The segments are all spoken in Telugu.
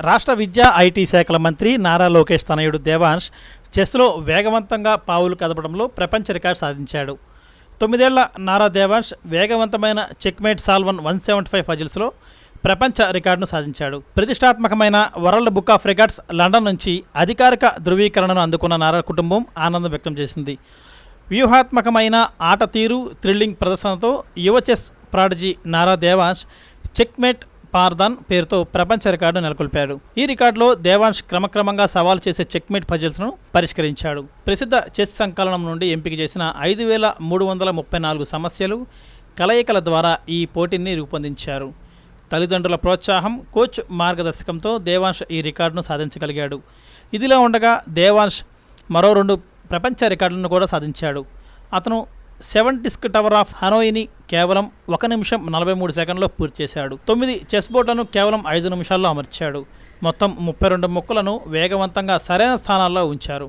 రాష్ట్ర విద్యా ఐటీ శాఖల మంత్రి నారా లోకేష్ తనయుడు దేవాంశ్ చెస్లో వేగవంతంగా పావులు కదపడంలో ప్రపంచ రికార్డు సాధించాడు. 9 ఏళ్ల నారా దేవాంశ్ వేగవంతమైన చెక్మేట్ సాల్వన్ 175 పజిల్స్లో ప్రపంచ రికార్డును సాధించాడు. ప్రతిష్టాత్మకమైన world book of records London నుంచి అధికారిక ధృవీకరణను అందుకున్న నారా కుటుంబం ఆనందం వ్యక్తం చేసింది. వ్యూహాత్మకమైన ఆట తీరు, థ్రిల్లింగ్ ప్రదర్శనతో యువ chess prodigy Nara Devansh checkmate పార్దాన్ పేరుతో ప్రపంచ రికార్డు నెలకొల్పాడు. ఈ రికార్డులో దేవాంశ్ క్రమక్రమంగా సవాలు చేసే చెక్మేట్ పజిల్స్ను పరిష్కరించాడు. ప్రసిద్ధ చెస్ సంకలనం నుండి ఎంపిక చేసిన 5334 సమస్యలు, కలయికల ద్వారా ఈ పోటీని రూపొందించారు. తల్లిదండ్రుల ప్రోత్సాహం, కోచ్ మార్గదర్శకంతో దేవాంశ్ ఈ రికార్డును సాధించగలిగాడు. ఇదిలా ఉండగా దేవాంశ్ మరో 2 ప్రపంచ రికార్డులను కూడా సాధించాడు. అతను 7 డిస్క్ టవర్ ఆఫ్ హనోయిని కేవలం 1 నిమిషం 43 సెకండ్లో పూర్తి చేశాడు. 9 చెస్ బోర్డులను కేవలం 5 నిమిషాల్లో అమర్చాడు. మొత్తం 32 ముక్కలను వేగవంతంగా సరైన స్థానాల్లో ఉంచారు.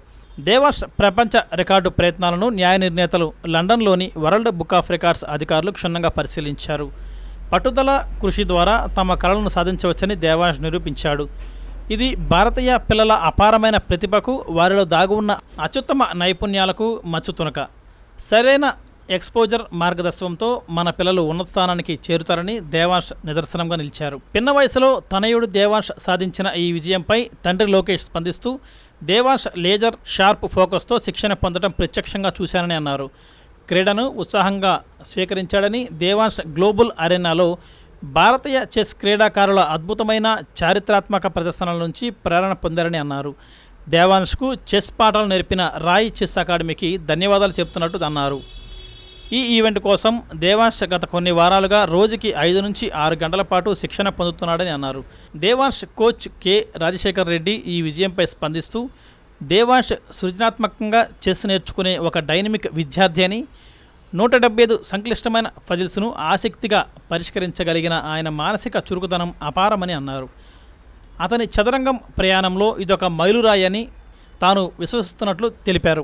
దేవాంశ్ ప్రపంచ రికార్డు ప్రయత్నాలను న్యాయ నిర్ణేతలు లండన్లోని వరల్డ్ బుక్ ఆఫ్ రికార్డ్స్ అధికారులు క్షుణ్ణంగా పరిశీలించారు. పట్టుదల, కృషి ద్వారా తమ కళలను సాధించవచ్చని దేవాంశ్ నిరూపించాడు. ఇది భారతీయ పిల్లల అపారమైన ప్రతిభకు, వారిలో దాగి ఉన్న అత్యుత్తమ నైపుణ్యాలకు మచ్చుతునక. సరైన ఎక్స్పోజర్ మార్గదర్శకంతో మన పిల్లలు ఉన్నత స్థానానికి చేరుతారని దేవాంశ్ నిదర్శనంగా నిలిచారు. పిన్న వయసులో తనయుడు దేవాంశ్ సాధించిన ఈ విజయంపై తండ్రి లోకేష్ స్పందిస్తూ, దేవాంశ్ లేజర్ షార్ప్ ఫోకస్తో శిక్షణ పొందడం ప్రత్యక్షంగా చూశానని అన్నారు. క్రీడను ఉత్సాహంగా స్వీకరించాడని, దేవాంశ్ గ్లోబల్ అరెనాలో భారతీయ చెస్ క్రీడాకారుల అద్భుతమైన చారిత్రాత్మక ప్రదర్శనల నుంచి ప్రేరణ పొందారని అన్నారు. దేవాంశ్కు చెస్ పాఠాలు నేర్పిన రాయ్ చెస్ అకాడమీకి ధన్యవాదాలు చెప్తున్నట్టు అన్నారు. ఈ ఈవెంట్ కోసం దేవాంశ్ గత కొన్ని వారాలుగా రోజుకి 5 నుంచి 6 గంటల పాటు శిక్షణ పొందుతున్నాడని అన్నారు. దేవాంశ్ కోచ్ కె రాజశేఖర్ రెడ్డి ఈ విజయంపై స్పందిస్తూ, దేవాంశ్ సృజనాత్మకంగా చెస్ నేర్చుకునే ఒక డైనమిక్ విద్యార్థి అని, 175 సంక్లిష్టమైన పజిల్స్ను ఆసక్తిగా పరిష్కరించగలిగిన ఆయన మానసిక చురుకుదనం అపారమని అన్నారు. అతని చదరంగం ప్రయాణంలో ఇదొక మైలురాయి అని తాను విశ్వసిస్తున్నట్లు తెలిపారు.